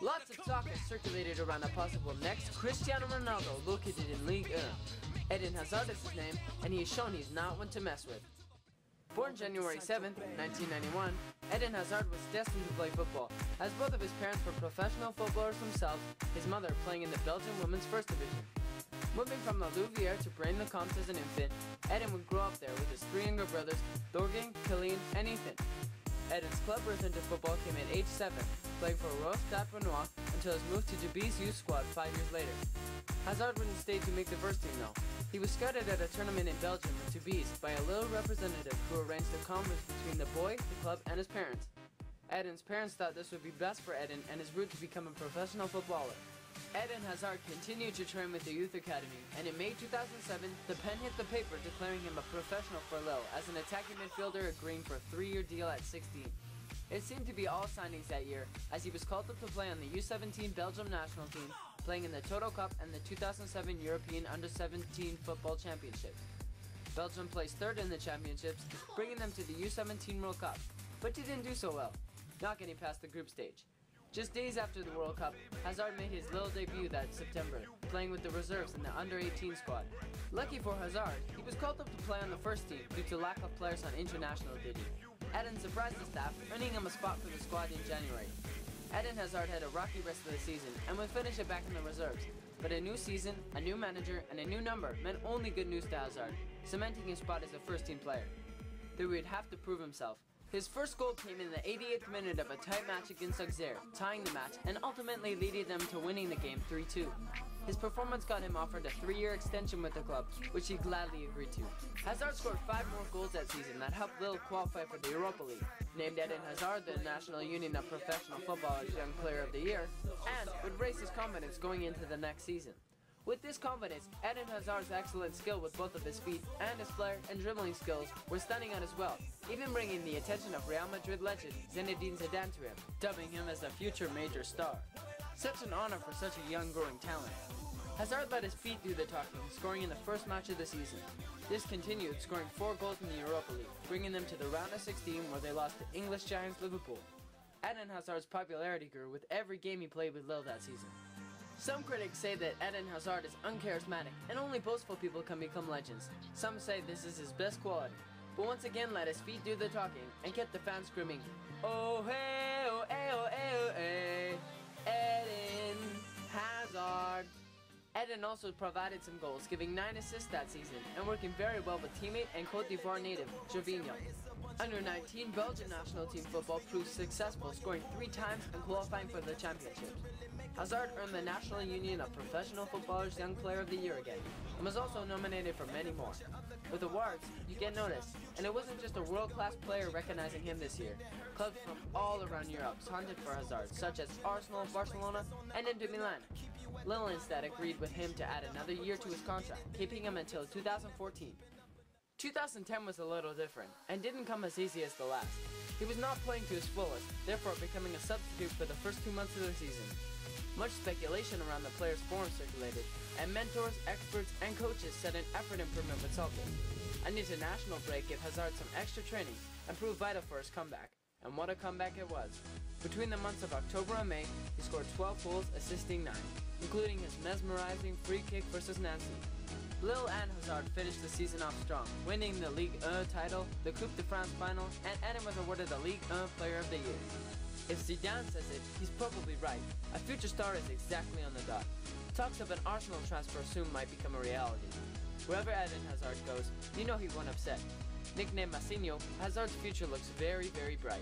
Lots of talk has circulated around a possible next Cristiano Ronaldo located in Ligue 1. Eden Hazard is his name, and he has shown he's not one to mess with. Born January 7th, 1991, Eden Hazard was destined to play football, as both of his parents were professional footballers themselves, his mother playing in the Belgian Women's First Division. Moving from La Louvière to Braine-le-Comte as an infant, Eden would grow up there with his three younger brothers, Thorgan, Killeen, and Ethan. Eden's club return to football came at age 7, playing for Roche Stade Renoir until his move to Dubé's youth squad 5 years later. Hazard wouldn't stay to make the first team though. He was scouted at a tournament in Belgium with Dubé's by a little representative who arranged a conference between the boy, the club, and his parents. Eden's parents thought this would be best for Eden and his route to become a professional footballer. Eden Hazard continued to train with the youth academy, and in May 2007, the pen hit the paper declaring him a professional for Lille as an attacking midfielder agreeing for a 3-year deal at 16. It seemed to be all signings that year, as he was called up to play on the U17 Belgium national team, playing in the Toto Cup and the 2007 European Under-17 Football Championships. Belgium placed third in the championships, bringing them to the U17 World Cup, but didn't do so well, not getting past the group stage. Just days after the World Cup, Hazard made his Lille debut that September, playing with the reserves in the Under-18 squad. Lucky for Hazard, he was called up to play on the first team due to lack of players on international duty. Eden surprised the staff, earning him a spot for the squad in January. Eden Hazard had a rocky rest of the season and would finish it back in the reserves. But a new season, a new manager, and a new number meant only good news to Hazard, cementing his spot as a first-team player. Though he would have to prove himself. His first goal came in the 88th minute of a tight match against Auxerre, tying the match and ultimately leading them to winning the game 3-2. His performance got him offered a 3-year extension with the club, which he gladly agreed to. Hazard scored 5 more goals that season that helped Lille qualify for the Europa League, named Eden Hazard the National Union of Professional Footballers Young Player of the Year, and would raise his confidence going into the next season. With this confidence, Eden Hazard's excellent skill with both of his feet and his flair and dribbling skills were stunning on as well, even bringing the attention of Real Madrid legend Zinedine Zidane to him, dubbing him as a future major star. Such an honor for such a young growing talent. Hazard let his feet do the talking, scoring in the first match of the season. This continued, scoring 4 goals in the Europa League, bringing them to the round of 16 where they lost to English giants Liverpool. Eden Hazard's popularity grew with every game he played with Lille that season. Some critics say that Eden Hazard is uncharismatic and only boastful people can become legends. Some say this is his best quality, but once again let his feet do the talking and kept the fans screaming, "Oh hey, oh hey, oh hey, oh hey, Eden Hazard." Eden also provided some goals, giving 9 assists that season and working very well with teammate and Côte d'Ivoire native, Gervinho. Under-19 Belgian national team football proved successful, scoring 3 times and qualifying for the championships. Hazard earned the National Union of Professional Footballers Young Player of the Year again, and was also nominated for many more. With awards, you get noticed, and it wasn't just a world-class player recognizing him this year. Clubs from all around Europe hunted for Hazard, such as Arsenal, Barcelona, and Inter Milan. Lille instead agreed with him to add another year to his contract, keeping him until 2014. 2010 was a little different, and didn't come as easy as the last. He was not playing to his fullest, therefore becoming a substitute for the first 2 months of the season. Much speculation around the player's form circulated, and mentors, experts, and coaches said an effort improvement would solve this. An international break gave Hazard some extra training, and proved vital for his comeback. And what a comeback it was. Between the months of October and May, he scored 12 goals, assisting 9, including his mesmerizing free kick versus Nancy. Lille and Hazard finished the season off strong, winning the Ligue 1 title, the Coupe de France final, and Eden was awarded the Ligue 1 Player of the Year. If Zidane says it, he's probably right. A future star is exactly on the dot. Talks of an Arsenal transfer soon might become a reality. Wherever Eden Hazard goes, you know he won't upset. Nicknamed Massinho, Hazard's future looks very, very bright.